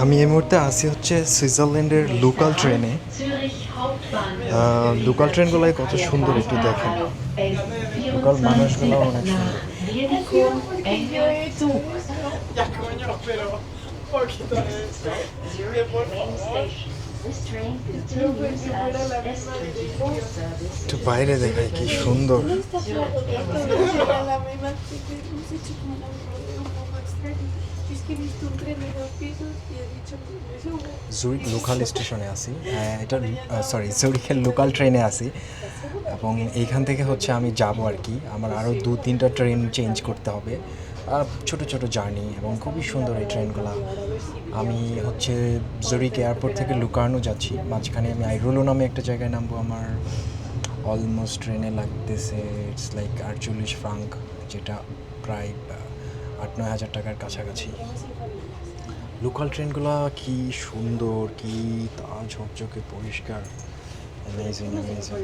আমি এই মুহূর্তে আছি হচ্ছে সুইজারল্যান্ডের লোকাল ট্রেনে। লোকাল ট্রেনগুলোই কত সুন্দর একটু দেখেন, লোকাল মানুষগুলো অনেক সুন্দর। একটু বাইরে দেখায় কি সুন্দর। জুরিক লোকাল স্টেশনে আছি, এটা সরি জুরিকের লোকাল ট্রেনে আছি এবং এইখান থেকে হচ্ছে আমি যাব আর কি। আমার আরও 2-3টা ট্রেন চেঞ্জ করতে হবে, ছোট ছোট জার্নি এবং খুবই সুন্দর এই ট্রেনগুলো। আমি হচ্ছে জুরিক এয়ারপোর্ট থেকে লুকার্নো যাচ্ছি, মাঝখানে আমি আইরোলো নামে একটা জায়গায় নামবো। আমার অলমোস্ট ট্রেনে লাগতেছে ইটস লাইক 48 ফ্রাঙ্ক, যেটা প্রায় 8-9 হাজার টাকার কাছাকাছি। লোকাল ট্রেনগুলো কি সুন্দর, কি তা ঝকঝকে পরিষ্কার, অ্যামেজিং অ্যামেজিং।